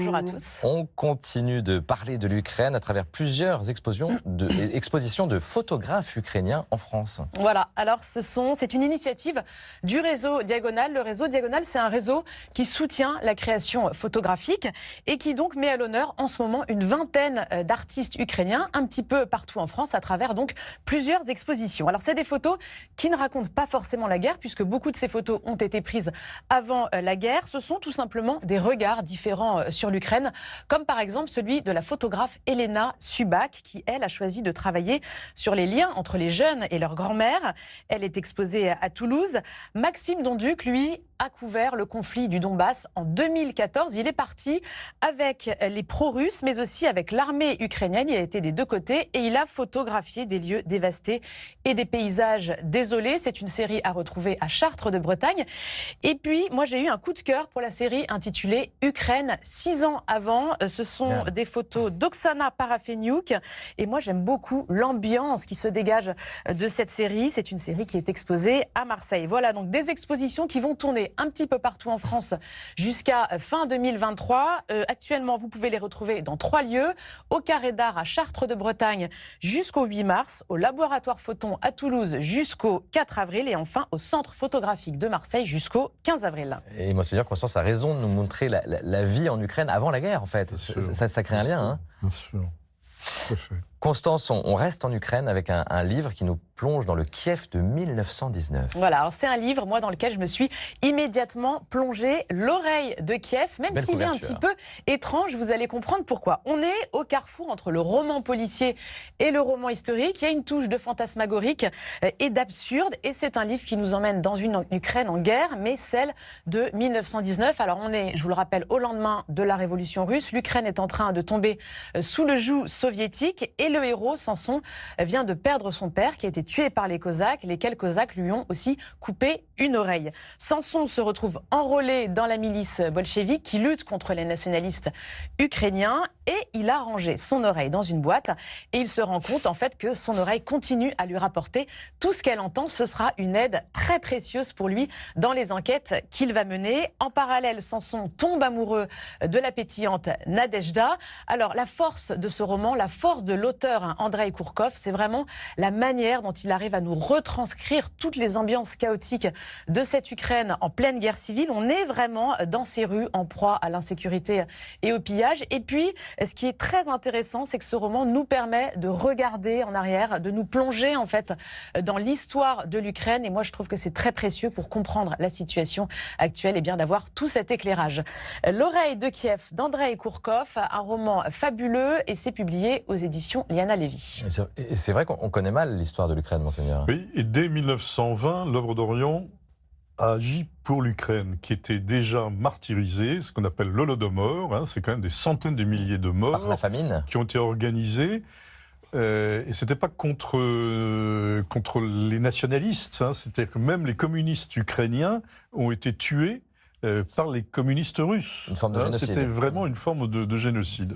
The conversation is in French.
bonjour à tous. On continue de parler de l'Ukraine à travers plusieurs expositions de photographes ukrainiens en France. Voilà, alors c'est une initiative du réseau Diagonal. Le réseau Diagonal, c'est un réseau qui soutient la création photographique et qui donc met à l'honneur en ce moment une vingtaine d'artistes ukrainiens un petit peu partout en France à travers donc plusieurs expositions. Alors c'est des photos qui ne racontent pas forcément la guerre puisque beaucoup de ces photos ont été prises avant la guerre. Ce sont tout simplement des regards différents sur l'Ukraine, comme par exemple celui de la photographe Elena Subak, qui, elle, a choisi de travailler sur les liens entre les jeunes et leur grand-mère. Elle est exposée à Toulouse. Maxime Donduc, lui, a couvert le conflit du Donbass en 2014. Il est parti avec les pro-russes, mais aussi avec l'armée ukrainienne. Il a été des deux côtés et il a photographié des lieux dévastés et des paysages désolés. C'est une série à retrouver à Chartres de Bretagne. Et puis, moi, j'ai eu un coup de cœur pour la série intitulée Ukraine, 6 ans avant. Ce sont des photos d'Oksana Parafeniuk. Et moi, j'aime beaucoup l'ambiance qui se dégage de cette série. C'est une série qui est exposée à Marseille. Voilà, donc des expositions qui vont tourner un petit peu partout en France jusqu'à fin 2023. Actuellement, vous pouvez les retrouver dans 3 lieux. Au Carré d'Art à Chartres de Bretagne jusqu'au 8 mars. Au Laboratoire Photon à Toulouse jusqu'au 4 avril. Et enfin, au Centre photographique de Marseille jusqu'au 15 avril. Et Monseigneur Constance a raison de nous montrer la vie en Ukraine avant la guerre, en fait. Ça crée un lien. Hein. Bien sûr. Tout à fait. Constance, on reste en Ukraine avec un livre qui nous plonge dans le Kiev de 1919. Voilà, alors c'est un livre, moi, dans lequel je me suis immédiatement plongée l'oreille de Kiev, même s'il est un petit peu étrange, vous allez comprendre pourquoi. On est au carrefour entre le roman policier et le roman historique. Il y a une touche de fantasmagorique et d'absurde, et c'est un livre qui nous emmène dans une Ukraine en guerre, mais celle de 1919. Alors on est, je vous le rappelle, au lendemain de la révolution russe. L'Ukraine est en train de tomber sous le joug soviétique, et le héros, Samson, vient de perdre son père qui a été tué par les Cosaques, lesquels Cosaques lui ont aussi coupé une oreille. Samson se retrouve enrôlé dans la milice bolchevique qui lutte contre les nationalistes ukrainiens, et il a rangé son oreille dans une boîte et il se rend compte en fait que son oreille continue à lui rapporter tout ce qu'elle entend. Ce sera une aide très précieuse pour lui dans les enquêtes qu'il va mener. En parallèle, Samson tombe amoureux de la pétillante Nadejda. Alors la force de ce roman, la force de l'auteur Andreï Kourkov, c'est vraiment la manière dont il arrive à nous retranscrire toutes les ambiances chaotiques de cette Ukraine en pleine guerre civile. On est vraiment dans ces rues en proie à l'insécurité et au pillage. Et puis, ce qui est très intéressant, c'est que ce roman nous permet de regarder en arrière, de nous plonger en fait dans l'histoire de l'Ukraine. Et moi, je trouve que c'est très précieux pour comprendre la situation actuelle et bien d'avoir tout cet éclairage. L'oreille de Kiev d'Andreï Kourkov, un roman fabuleux, et c'est publié aux éditions Liana Lévy. Et c'est vrai qu'on connaît mal l'histoire de l'Ukraine, Monseigneur. Oui, et dès 1920, l'œuvre d'Orient a agi pour l'Ukraine, qui était déjà martyrisée, ce qu'on appelle l'Holodomor. Hein, c'est quand même des centaines de milliers de morts Par la famine qui ont été organisés. Et c'était pas contre les nationalistes. Hein, c'était que même les communistes ukrainiens ont été tués par les communistes russes. Une forme de génocide. C'était vraiment une forme de génocide.